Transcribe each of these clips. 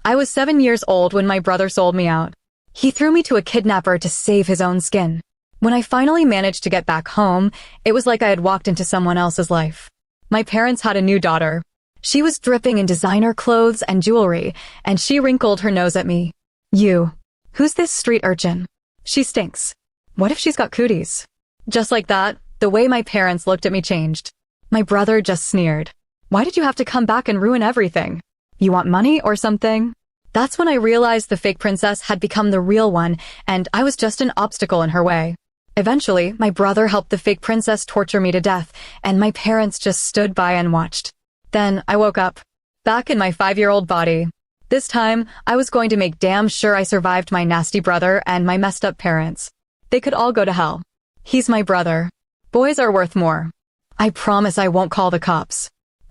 I was 7 years old when my brother sold me out. He threw me to a kidnapper to save his own skin. When I finally managed to get back home, it was like I had walked into someone else's life. My parents had a new daughter. She was dripping in designer clothes and jewelry, and she wrinkled her nose at me. You. Who's this street urchin? She stinks. What if she's got cooties? Just like that, the way my parents looked at me changed. My brother just sneered. Why did you have to come back and ruin everything? You want money or something? That's when I realized the fake princess had become the real one, and I was just an obstacle in her way. Eventually, my brother helped the fake princess torture me to death, and my parents just stood by and watched. Then I woke up, back in my 5-year-old body. This time, I was going to make damn sure I survived my nasty brother and my messed up parents. They could all go to hell. He's my brother. Boys are worth more. I promise I won't call the cops.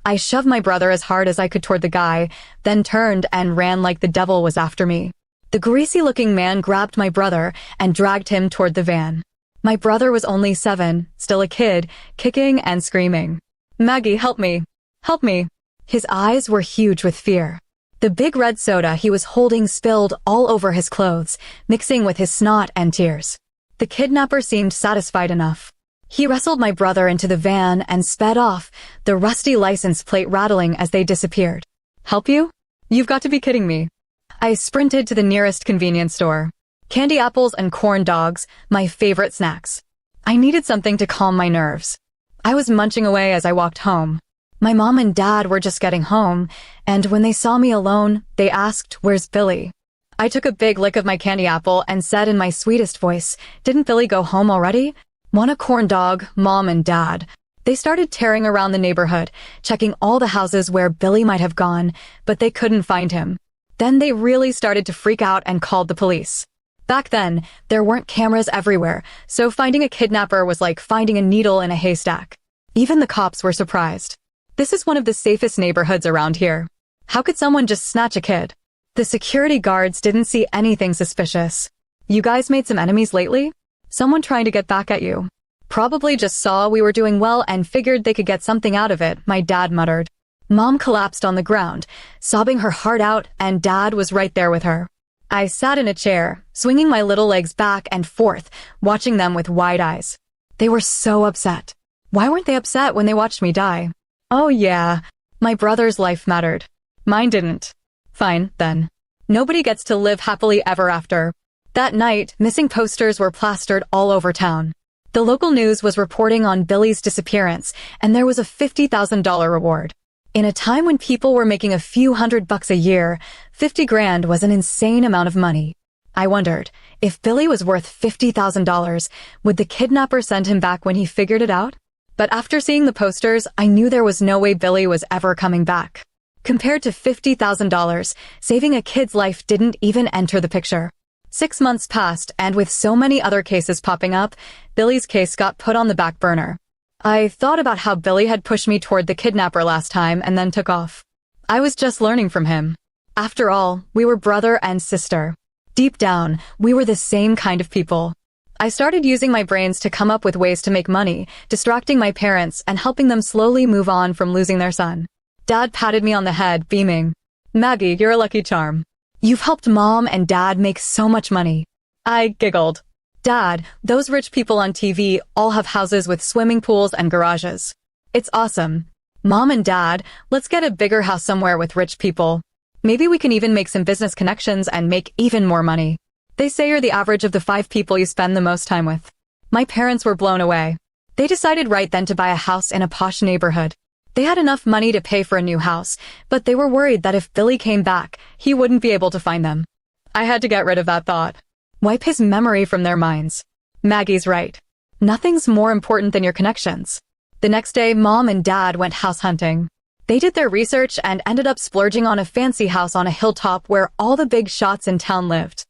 I shoved my brother as hard as I could toward the guy, then turned and ran like the devil was after me. The greasy-looking man grabbed my brother and dragged him toward the van. My brother was only 7, still a kid, kicking and screaming. Maggie, help me. Help me. His eyes were huge with fear. The big red soda he was holding spilled all over his clothes, mixing with his snot and tears. The kidnapper seemed satisfied enough. He wrestled my brother into the van and sped off, the rusty license plate rattling as they disappeared. Help you? You've got to be kidding me. I sprinted to the nearest convenience store. Candy apples and corn dogs, my favorite snacks. I needed something to calm my nerves. I was munching away as I walked home. My mom and dad were just getting home, and when they saw me alone, they asked, "Where's Billy?" I took a big lick of my candy apple and said in my sweetest voice, "Didn't Billy go home already?" Want a corn dog, Mom and Dad. They started tearing around the neighborhood, checking all the houses where Billy might have gone, but they couldn't find him. Then they really started to freak out and called the police. Back then, there weren't cameras everywhere, so finding a kidnapper was like finding a needle in a haystack. Even the cops were surprised. This is one of the safest neighborhoods around here. How could someone just snatch a kid? The security guards didn't see anything suspicious. You guys made some enemies lately? Someone trying to get back at you. Probably just saw we were doing well and figured they could get something out of it, my dad muttered. Mom collapsed on the ground, sobbing her heart out, and Dad was right there with her. I sat in a chair, swinging my little legs back and forth, watching them with wide eyes. They were so upset. Why weren't they upset when they watched me die? Oh yeah, my brother's life mattered. Mine didn't. Fine, then. Nobody gets to live happily ever after. That night, missing posters were plastered all over town. The local news was reporting on Billy's disappearance, and there was a $50,000 reward. In a time when people were making a few $100 a year, 50 grand was an insane amount of money. I wondered, if Billy was worth $50,000, would the kidnapper send him back when he figured it out? But after seeing the posters, I knew there was no way Billy was ever coming back. Compared to $50,000, saving a kid's life didn't even enter the picture. 6 months passed, and with so many other cases popping up, Billy's case got put on the back burner. I thought about how Billy had pushed me toward the kidnapper last time and then took off. I was just learning from him. After all, we were brother and sister. Deep down, we were the same kind of people. I started using my brains to come up with ways to make money, distracting my parents and helping them slowly move on from losing their son. Dad patted me on the head, beaming. Maggie, you're a lucky charm. You've helped Mom and Dad make so much money. I giggled. Dad, those rich people on TV all have houses with swimming pools and garages. It's awesome. Mom and Dad, let's get a bigger house somewhere with rich people. Maybe we can even make some business connections and make even more money. They say you're the average of the 5 people you spend the most time with. My parents were blown away. They decided right then to buy a house in a posh neighborhood. They had enough money to pay for a new house, but they were worried that if Billy came back, he wouldn't be able to find them. I had to get rid of that thought. Wipe his memory from their minds. Maggie's right. Nothing's more important than your connections. The next day, Mom and Dad went house hunting. They did their research and ended up splurging on a fancy house on a hilltop where all the big shots in town lived.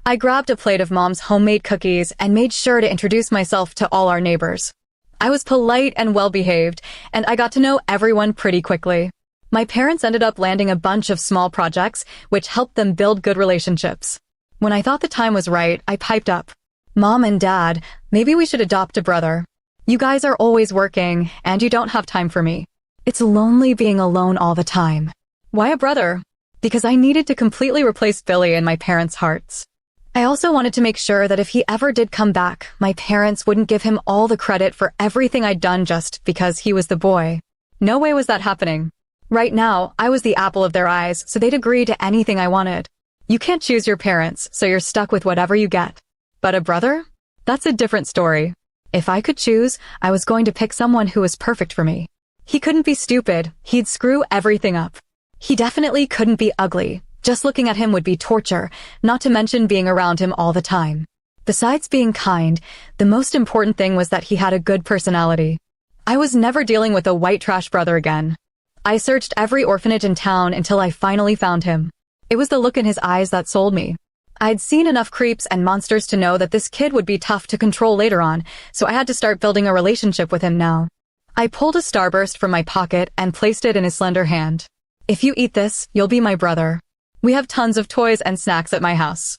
I grabbed a plate of Mom's homemade cookies and made sure to introduce myself to all our neighbors. I was polite and well-behaved, and I got to know everyone pretty quickly. My parents ended up landing a bunch of small projects, which helped them build good relationships. When I thought the time was right, I piped up. Mom and Dad, maybe we should adopt a brother. You guys are always working, and you don't have time for me. It's lonely being alone all the time. Why a brother? because I needed to completely replace Billy in my parents' hearts. I also wanted to make sure that if he ever did come back, my parents wouldn't give him all the credit for everything I'd done just because he was the boy. No way was that happening. Right now, I was the apple of their eyes, so they'd agree to anything I wanted. You can't choose your parents, so you're stuck with whatever you get. But a brother? That's a different story. If I could choose, I was going to pick someone who was perfect for me. He couldn't be stupid, he'd screw everything up. He definitely couldn't be ugly. Just looking at him would be torture, not to mention being around him all the time. Besides being kind, the most important thing was that he had a good personality. I was never dealing with a white trash brother again. I searched every orphanage in town until I finally found him. It was the look in his eyes that sold me. I'd seen enough creeps and monsters to know that this kid would be tough to control later on, so I had to start building a relationship with him now. I pulled a starburst from my pocket and placed it in his slender hand. If you eat this, you'll be my brother. We have tons of toys and snacks at my house.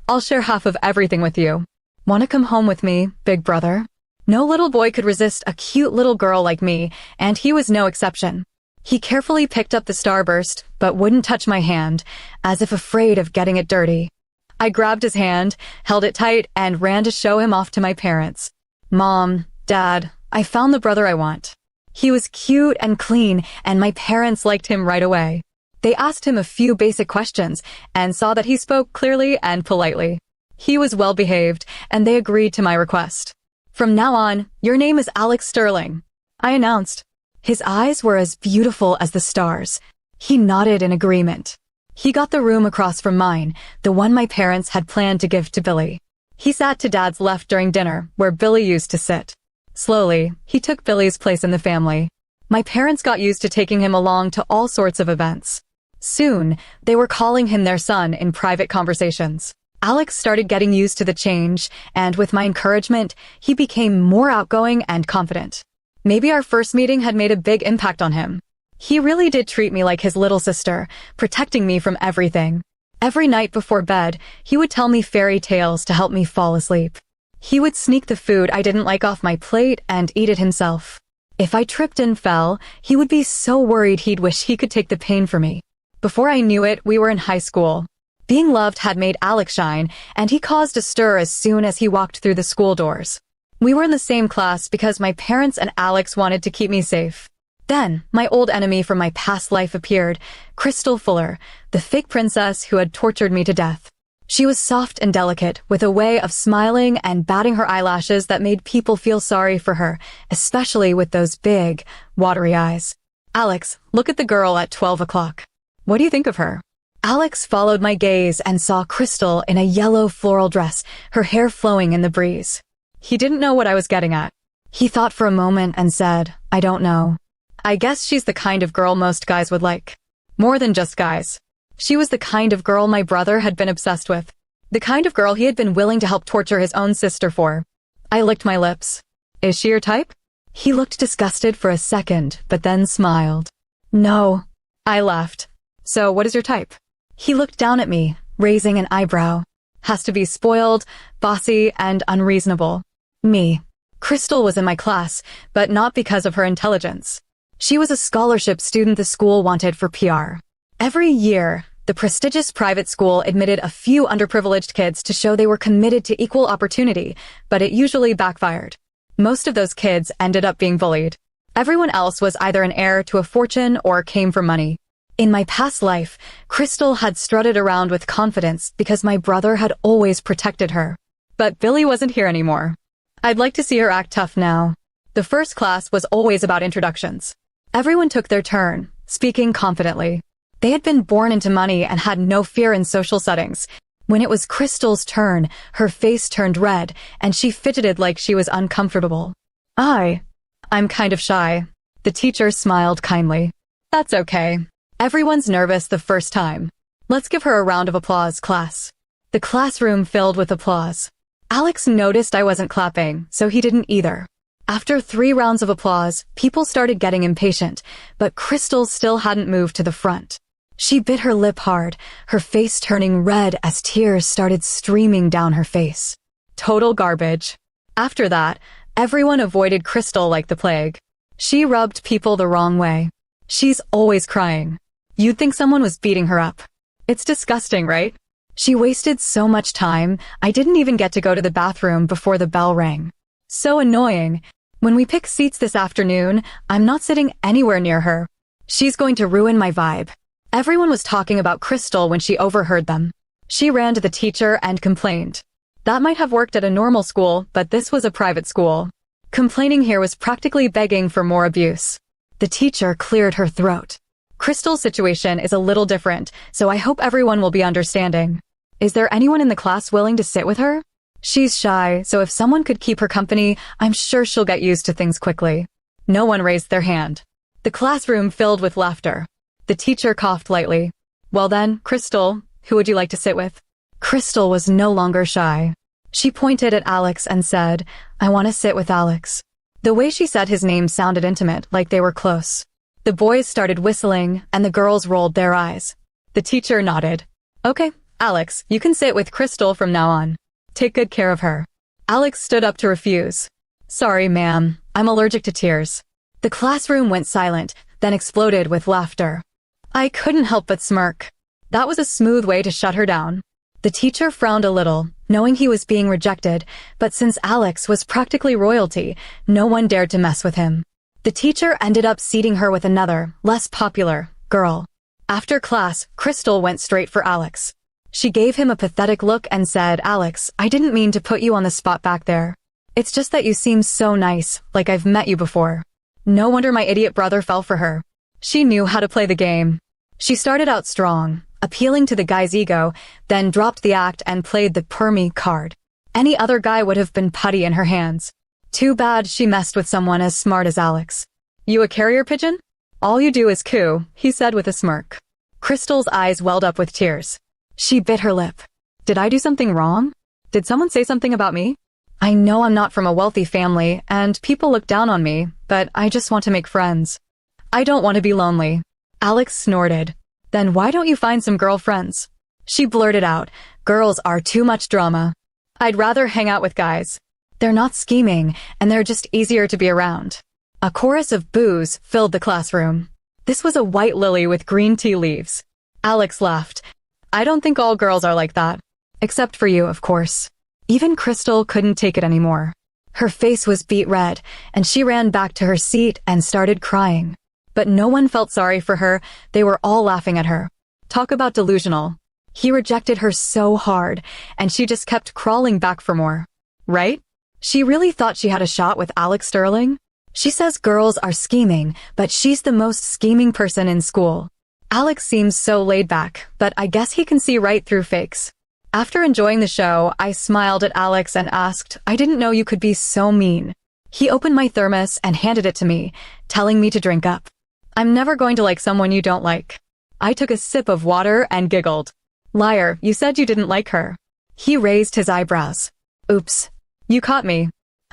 I'll share half of everything with you. Wanna come home with me, big brother? No little boy could resist a cute little girl like me, and he was no exception. He carefully picked up the starburst, but wouldn't touch my hand, as if afraid of getting it dirty. I grabbed his hand, held it tight, and ran to show him off to my parents. Mom, Dad, I found the brother I want. He was cute and clean, and my parents liked him right away. They asked him a few basic questions and saw that he spoke clearly and politely. He was well behaved, and they agreed to my request. From now on, your name is Alex Sterling, I announced. His eyes were as beautiful as the stars. He nodded in agreement. He got the room across from mine, the one my parents had planned to give to Billy. He sat to Dad's left during dinner, where Billy used to sit. Slowly, he took Billy's place in the family. My parents got used to taking him along to all sorts of events. Soon, they were calling him their son in private conversations. Alex started getting used to the change, and with my encouragement, he became more outgoing and confident. Maybe our first meeting had made a big impact on him. He really did treat me like his little sister, protecting me from everything. Every night before bed, he would tell me fairy tales to help me fall asleep. He would sneak the food I didn't like off my plate and eat it himself. If I tripped and fell, he would be so worried he'd wish he could take the pain for me. Before I knew it, we were in high school. Being loved had made Alex shine, and he caused a stir as soon as he walked through the school doors. We were in the same class because my parents and Alex wanted to keep me safe. Then, my old enemy from my past life appeared, Crystal Fuller, the fake princess who had tortured me to death. She was soft and delicate, with a way of smiling and batting her eyelashes that made people feel sorry for her, especially with those big, watery eyes. Alex, look at the girl at 12 o'clock. What do you think of her? Alex followed my gaze and saw Crystal in a yellow floral dress, her hair flowing in the breeze. He didn't know what I was getting at. He thought for a moment and said, I don't know. I guess she's the kind of girl most guys would like. More than just guys. She was the kind of girl my brother had been obsessed with. The kind of girl he had been willing to help torture his own sister for. I licked my lips. Is she your type? He looked disgusted for a second, but then smiled. No. I laughed. So what is your type? He looked down at me, raising an eyebrow. Has to be spoiled, bossy, and unreasonable. Me. Crystal was in my class, but not because of her intelligence. She was a scholarship student the school wanted for PR. Every year, the prestigious private school admitted a few underprivileged kids to show they were committed to equal opportunity, but it usually backfired. Most of those kids ended up being bullied. Everyone else was either an heir to a fortune or came from money. In my past life, Crystal had strutted around with confidence because my brother had always protected her. But Billy wasn't here anymore. I'd like to see her act tough now. The first class was always about introductions. Everyone took their turn, speaking confidently. They had been born into money and had no fear in social settings. When it was Crystal's turn, her face turned red, and she fidgeted like she was uncomfortable. I'm kind of shy. The teacher smiled kindly. That's okay. Everyone's nervous the first time. Let's give her a round of applause, class. The classroom filled with applause. Alex noticed I wasn't clapping, so he didn't either. After 3 rounds of applause, people started getting impatient, but Crystal still hadn't moved to the front. She bit her lip hard, her face turning red as tears started streaming down her face. Total garbage. After that, everyone avoided Crystal like the plague. She rubbed people the wrong way. She's always crying. You'd think someone was beating her up. It's disgusting, right? She wasted so much time, I didn't even get to go to the bathroom before the bell rang. So annoying. When we pick seats this afternoon, I'm not sitting anywhere near her. She's going to ruin my vibe. Everyone was talking about Crystal when she overheard them. She ran to the teacher and complained. That might have worked at a normal school, but this was a private school. Complaining here was practically begging for more abuse. The teacher cleared her throat. Crystal's situation is a little different, so I hope everyone will be understanding. Is there anyone in the class willing to sit with her? She's shy, so if someone could keep her company, I'm sure she'll get used to things quickly. No one raised their hand. The classroom filled with laughter. The teacher coughed lightly. Well then, Crystal, who would you like to sit with? Crystal was no longer shy. She pointed at Alex and said, I want to sit with Alex. The way she said his name sounded intimate, like they were close. The boys started whistling, and the girls rolled their eyes. The teacher nodded. Okay, Alex, you can sit with Crystal from now on. Take good care of her. Alex stood up to refuse. Sorry, ma'am, I'm allergic to tears. The classroom went silent, then exploded with laughter. I couldn't help but smirk. That was a smooth way to shut her down. The teacher frowned a little, knowing he was being rejected, but since Alex was practically royalty, no one dared to mess with him. The teacher ended up seating her with another, less popular, girl. After class, Crystal went straight for Alex. She gave him a pathetic look and said, Alex, I didn't mean to put you on the spot back there. It's just that you seem so nice, like I've met you before. No wonder my idiot brother fell for her. She knew how to play the game. She started out strong, appealing to the guy's ego, then dropped the act and played the permy card. Any other guy would have been putty in her hands. Too bad she messed with someone as smart as Alex. You a carrier pigeon? All you do is coo, he said with a smirk. Crystal's eyes welled up with tears. She bit her lip. Did I do something wrong? Did someone say something about me? I know I'm not from a wealthy family, and people look down on me, but I just want to make friends. I don't want to be lonely. Alex snorted. Then why don't you find some girlfriends? She blurted out, girls are too much drama. I'd rather hang out with guys. They're not scheming, and they're just easier to be around. A chorus of boos filled the classroom. This was a white lily with green tea leaves. Alex laughed. I don't think all girls are like that. Except for you, of course. Even Crystal couldn't take it anymore. Her face was beet red, and she ran back to her seat and started crying. But no one felt sorry for her, they were all laughing at her. Talk about delusional. He rejected her so hard, and she just kept crawling back for more. Right? She really thought she had a shot with Alex Sterling? She says girls are scheming, but she's the most scheming person in school. Alex seems so laid back, but I guess he can see right through fakes. After enjoying the show, I smiled at Alex and asked, I didn't know you could be so mean. He opened my thermos and handed it to me, telling me to drink up. I'm never going to like someone you don't like. I took a sip of water and giggled. Liar, you said you didn't like her. He raised his eyebrows. Oops. You caught me.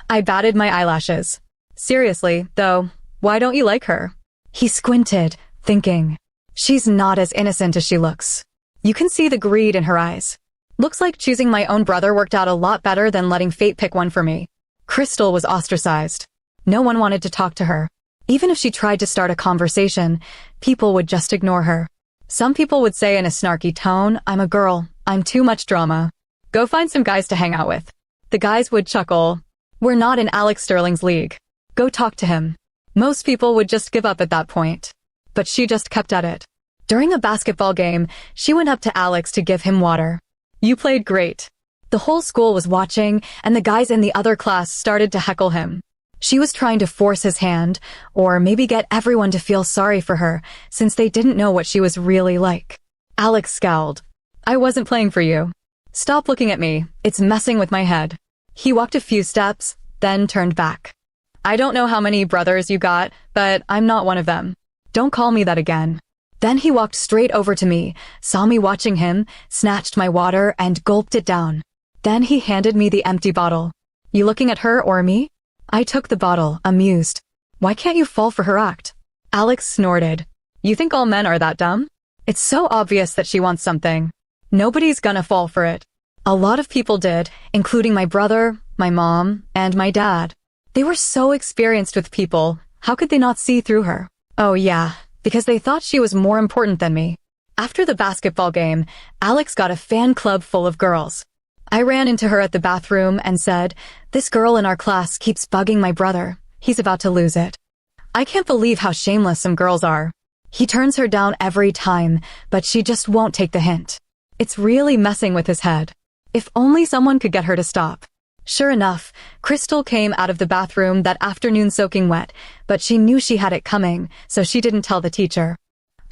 I batted my eyelashes. Seriously, though, why don't you like her? He squinted, thinking. She's not as innocent as she looks. You can see the greed in her eyes. Looks like choosing my own brother worked out a lot better than letting fate pick one for me. Crystal was ostracized. No one wanted to talk to her. Even if she tried to start a conversation, people would just ignore her. Some people would say in a snarky tone, I'm a girl, I'm too much drama. Go find some guys to hang out with. The guys would chuckle. We're not in Alex Sterling's league. Go talk to him. Most people would just give up at that point. But she just kept at it. During a basketball game, she went up to Alex to give him water. You played great. The whole school was watching, and the guys in the other class started to heckle him. She was trying to force his hand, or maybe get everyone to feel sorry for her, since they didn't know what she was really like. Alex scowled. I wasn't playing for you. Stop looking at me, it's messing with my head. He walked a few steps, then turned back. I don't know how many brothers you got, but I'm not one of them. Don't call me that again. Then he walked straight over to me, saw me watching him, snatched my water, and gulped it down. Then he handed me the empty bottle. You looking at her or me? I took the bottle, amused. Why can't you fall for her act? Alex snorted. You think all men are that dumb? It's so obvious that she wants something. Nobody's gonna fall for it. A lot of people did, including my brother, my mom, and my dad. They were so experienced with people, how could they not see through her? Oh yeah, because they thought she was more important than me. After the basketball game, Alex got a fan club full of girls. I ran into her at the bathroom and said, "This girl in our class keeps bugging my brother. He's about to lose it." I can't believe how shameless some girls are. He turns her down every time, but she just won't take the hint. It's really messing with his head. If only someone could get her to stop. Sure enough, Crystal came out of the bathroom that afternoon soaking wet, but she knew she had it coming, so she didn't tell the teacher.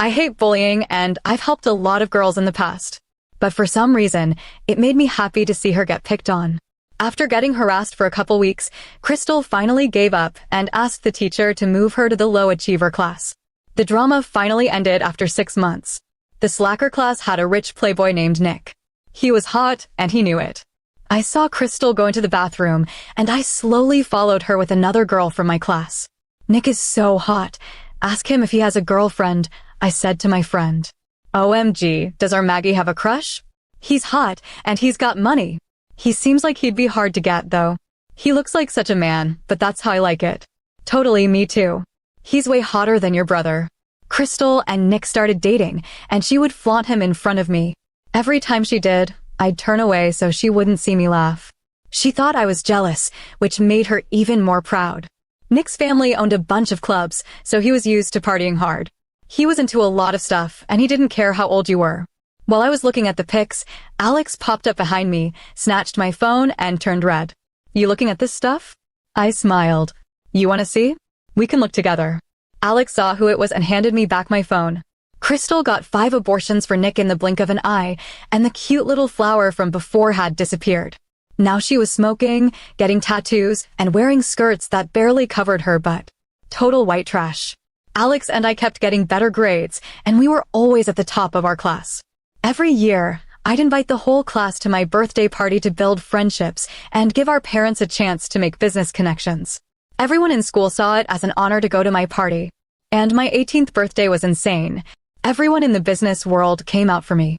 I hate bullying, and I've helped a lot of girls in the past. But for some reason, it made me happy to see her get picked on. After getting harassed for a couple weeks, Crystal finally gave up and asked the teacher to move her to the low achiever class. The drama finally ended after 6 months. The slacker class had a rich playboy named Nick. He was hot, and he knew it. I saw Crystal go into the bathroom, and I slowly followed her with another girl from my class. "Nick is so hot. Ask him if he has a girlfriend," I said to my friend. "OMG, does our Maggie have a crush? He's hot, and he's got money. He seems like he'd be hard to get, though. He looks like such a man, but that's how I like it." "Totally, me too. He's way hotter than your brother." Crystal and Nick started dating, and she would flaunt him in front of me. Every time she did, I'd turn away so she wouldn't see me laugh. She thought I was jealous, which made her even more proud. Nick's family owned a bunch of clubs, so he was used to partying hard. He was into a lot of stuff, and he didn't care how old you were. While I was looking at the pics, Alex popped up behind me, snatched my phone, and turned red. "You looking at this stuff?" I smiled. "You want to see? We can look together." Alex saw who it was and handed me back my phone. Crystal got 5 abortions for Nick in the blink of an eye, and the cute little flower from before had disappeared. Now she was smoking, getting tattoos, and wearing skirts that barely covered her butt. Total white trash. Alex and I kept getting better grades, and we were always at the top of our class. Every year, I'd invite the whole class to my birthday party to build friendships and give our parents a chance to make business connections. Everyone in school saw it as an honor to go to my party. And my 18th birthday was insane. Everyone in the business world came out for me.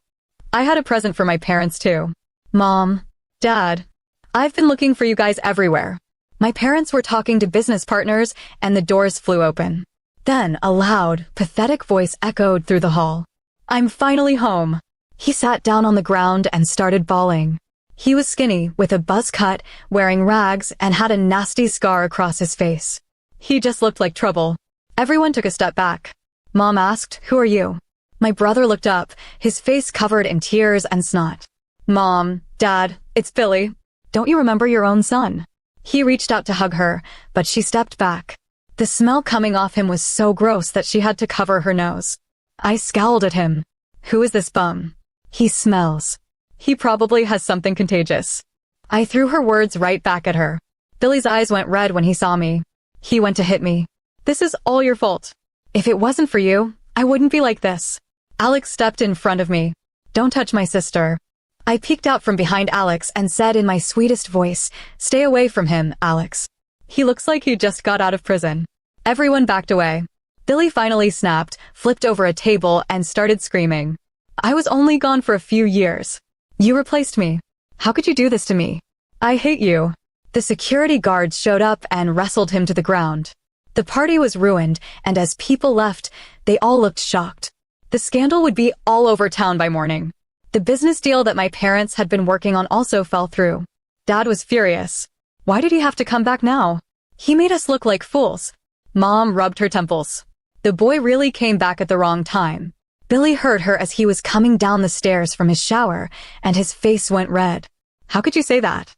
I had a present for my parents too. "Mom, Dad, I've been looking for you guys everywhere." My parents were talking to business partners, and the doors flew open. Then a loud, pathetic voice echoed through the hall. "I'm finally home." He sat down on the ground and started bawling. He was skinny, with a buzz cut, wearing rags, and had a nasty scar across his face. He just looked like trouble. Everyone took a step back. Mom asked, "Who are you?" My brother looked up, his face covered in tears and snot. "Mom, Dad, it's Billy. Don't you remember your own son?" He reached out to hug her, but she stepped back. The smell coming off him was so gross that she had to cover her nose. I scowled at him. "Who is this bum? He smells. He probably has something contagious." I threw her words right back at her. Billy's eyes went red when he saw me. He went to hit me. "This is all your fault. If it wasn't for you, I wouldn't be like this." Alex stepped in front of me. "Don't touch my sister." I peeked out from behind Alex and said in my sweetest voice, "Stay away from him, Alex. He looks like he just got out of prison." Everyone backed away. Billy finally snapped, flipped over a table, and started screaming. "I was only gone for a few years. You replaced me. How could you do this to me? I hate you." The security guards showed up and wrestled him to the ground. The party was ruined, and as people left, they all looked shocked. The scandal would be all over town by morning. The business deal that my parents had been working on also fell through. Dad was furious. Why did he have to come back now? He made us look like fools. Mom rubbed her temples. The boy really came back at the wrong time. Billy heard her as he was coming down the stairs from his shower, and his face went red. "How could you say that?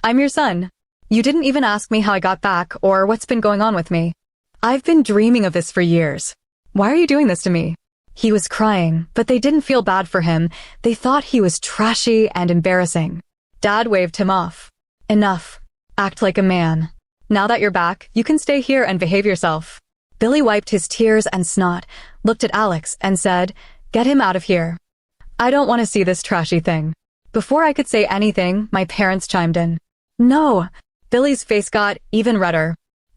I'm your son. You didn't even ask me how I got back or what's been going on with me. I've been dreaming of this for years. Why are you doing this to me?" He was crying, but they didn't feel bad for him. They thought he was trashy and embarrassing. Dad waved him off. "Enough. Act like a man. Now that you're back, you can stay here and behave yourself." Billy wiped his tears and snot, looked at Alex, and said, "Get him out of here. I don't want to see this trashy thing." Before I could say anything, my parents chimed in. "No." Billy's face got even redder.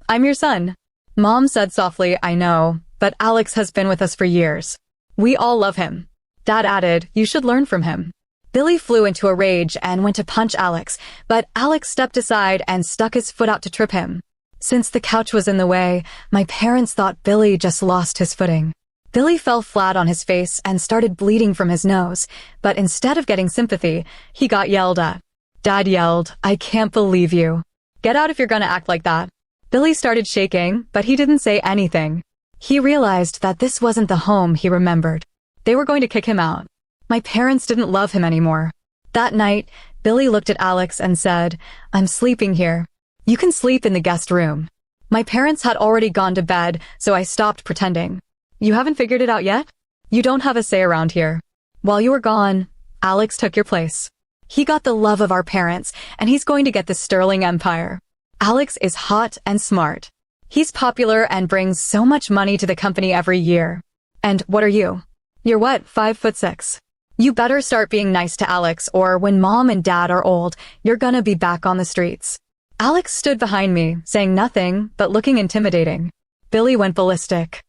"I'm your son." Mom said softly, "I know, but Alex has been with us for years. We all love him." Dad added, "You should learn from him." Billy flew into a rage and went to punch Alex, but Alex stepped aside and stuck his foot out to trip him. Since the couch was in the way, my parents thought Billy just lost his footing. Billy fell flat on his face and started bleeding from his nose, but instead of getting sympathy, he got yelled at. Dad yelled, "I can't believe you. Get out if you're gonna act like that." Billy started shaking, but he didn't say anything. He realized that this wasn't the home he remembered. They were going to kick him out. My parents didn't love him anymore. That night, Billy looked at Alex and said, "I'm sleeping here. You can sleep in the guest room." My parents had already gone to bed, so I stopped pretending. "You haven't figured it out yet? You don't have a say around here. While you were gone, Alex took your place. He got the love of our parents, and he's going to get the Sterling Empire. Alex is hot and smart. He's popular and brings so much money to the company every year. And what are you? You're what, 5'6"? You better start being nice to Alex, or when Mom and Dad are old, you're gonna be back on the streets." Alex stood behind me, saying nothing, but looking intimidating. Billy went ballistic.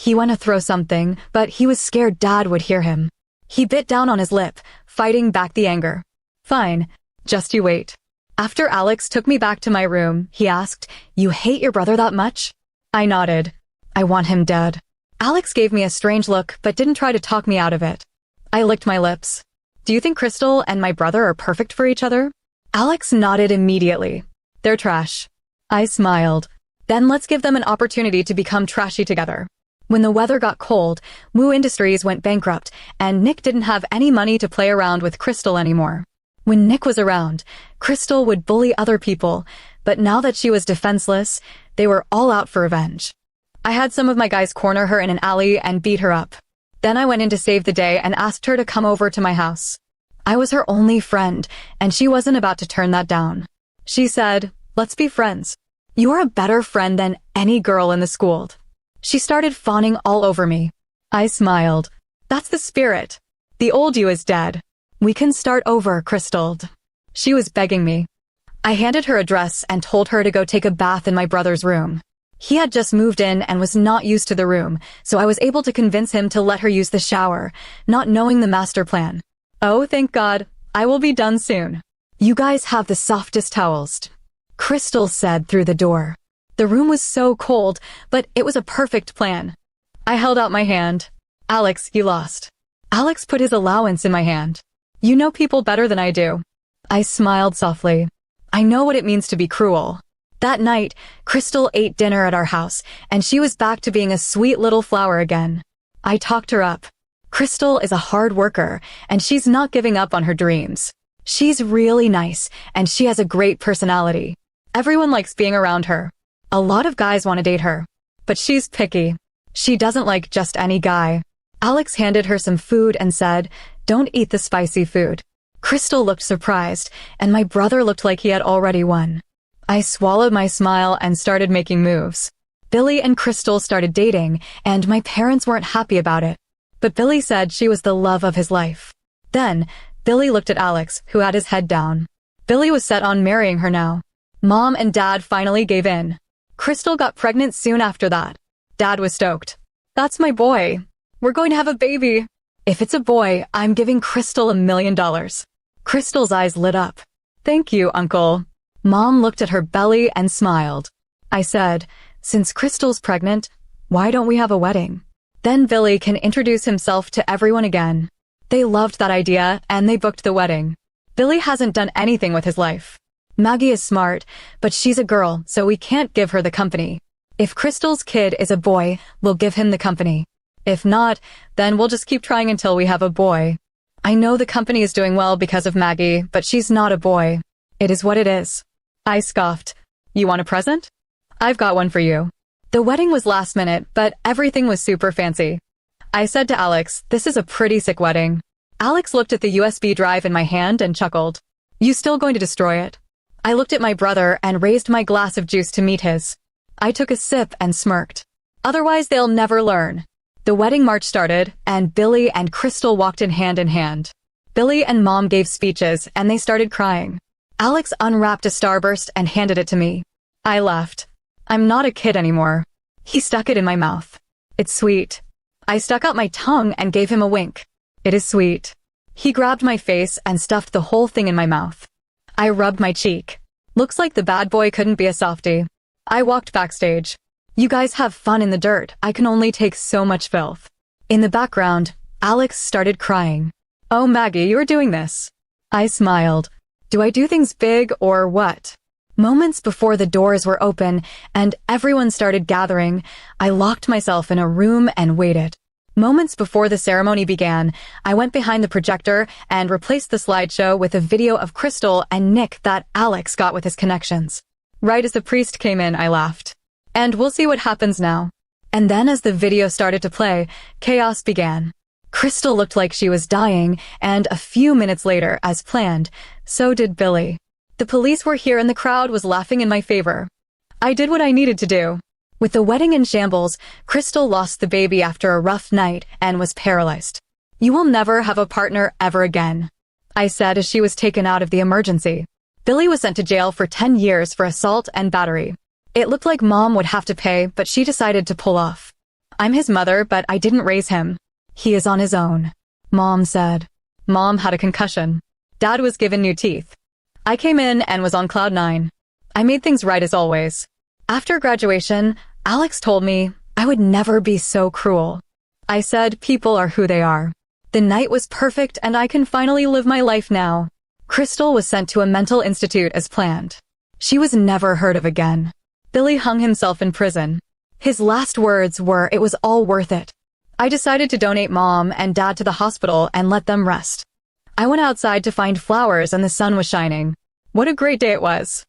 He went to throw something, but he was scared Dad would hear him. He bit down on his lip, fighting back the anger. "Fine, just you wait." After Alex took me back to my room, he asked, "You hate your brother that much?" I nodded. "I want him dead." Alex gave me a strange look, but didn't try to talk me out of it. I licked my lips. "Do you think Crystal and my brother are perfect for each other?" Alex nodded immediately. "They're trash." I smiled. "Then let's give them an opportunity to become trashy together." When the weather got cold, Wu Industries went bankrupt, and Nick didn't have any money to play around with Crystal anymore. When Nick was around, Crystal would bully other people, but now that she was defenseless, they were all out for revenge. I had some of my guys corner her in an alley and beat her up. Then I went in to save the day and asked her to come over to my house. I was her only friend, and she wasn't about to turn that down. She said, "Let's be friends. You're a better friend than any girl in the school." She started fawning all over me. I smiled. "That's the spirit. The old you is dead. We can start over, Crystal." She was begging me. I handed her a dress and told her to go take a bath in my brother's room. He had just moved in and was not used to the room, so I was able to convince him to let her use the shower, not knowing the master plan. "Oh, thank God. I will be done soon. You guys have the softest towels," Crystal said through the door. The room was so cold, but it was a perfect plan. I held out my hand. "Alex, you lost." Alex put his allowance in my hand. "You know people better than I do." I smiled softly. I know what it means to be cruel. That night, Crystal ate dinner at our house, and she was back to being a sweet little flower again. I talked her up. Crystal is a hard worker, and she's not giving up on her dreams. She's really nice, and she has a great personality. Everyone likes being around her. A lot of guys want to date her. But she's picky. She doesn't like just any guy. Alex handed her some food and said, "Don't eat the spicy food." Crystal looked surprised, and my brother looked like he had already won. I swallowed my smile and started making moves. Billy and Crystal started dating, and my parents weren't happy about it. But Billy said she was the love of his life. Then, Billy looked at Alex, who had his head down. Billy was set on marrying her now. Mom and Dad finally gave in. Crystal got pregnant soon after that. Dad was stoked. "That's my boy. We're going to have a baby. If it's a boy, I'm giving Crystal $1 million. Crystal's eyes lit up. "Thank you, Uncle." Mom looked at her belly and smiled. I said, "Since Crystal's pregnant, why don't we have a wedding? Then Billy can introduce himself to everyone again." They loved that idea, and they booked the wedding. Billy hasn't done anything with his life. Maggie is smart, but she's a girl, so we can't give her the company. If Crystal's kid is a boy, we'll give him the company. If not, then we'll just keep trying until we have a boy. I know the company is doing well because of Maggie, but she's not a boy. It is what it is. I scoffed. "You want a present? I've got one for you." The wedding was last minute, but everything was super fancy. I said to Alex, "This is a pretty sick wedding." Alex looked at the USB drive in my hand and chuckled. "You still going to destroy it?" I looked at my brother and raised my glass of juice to meet his. I took a sip and smirked. Otherwise, they'll never learn. The wedding march started, and Billy and Crystal walked in hand. Billy and Mom gave speeches, and they started crying. Alex unwrapped a starburst and handed it to me. I laughed. "I'm not a kid anymore." He stuck it in my mouth. "It's sweet." I stuck out my tongue and gave him a wink. "It is sweet." He grabbed my face and stuffed the whole thing in my mouth. I rubbed my cheek. Looks like the bad boy couldn't be a softie. I walked backstage. "You guys have fun in the dirt. I can only take so much filth." In the background, Alex started crying. "Oh, Maggie, you're doing this." I smiled. "Do I do things big or what?" Moments before the doors were open and everyone started gathering, I locked myself in a room and waited. Moments before the ceremony began, I went behind the projector and replaced the slideshow with a video of Crystal and Nick that Alex got with his connections. Right as the priest came in, I laughed. "And we'll see what happens now." And then as the video started to play, chaos began. Crystal looked like she was dying, and a few minutes later, as planned, so did Billy. The police were here and the crowd was laughing in my favor. I did what I needed to do. With the wedding in shambles, Crystal lost the baby after a rough night and was paralyzed. "You will never have a partner ever again," I said as she was taken out of the emergency. Billy was sent to jail for 10 years for assault and battery. It looked like Mom would have to pay, but she decided to pull off. "I'm his mother, but I didn't raise him. He is on his own," Mom said. Mom had a concussion. Dad was given new teeth. I came in and was on cloud 9. I made things right as always. After graduation, Alex told me I would never be so cruel. I said people are who they are. The night was perfect and I can finally live my life now. Crystal was sent to a mental institute as planned. She was never heard of again. Billy hung himself in prison. His last words were, "It was all worth it." I decided to donate Mom and Dad to the hospital and let them rest. I went outside to find flowers and the sun was shining. What a great day it was.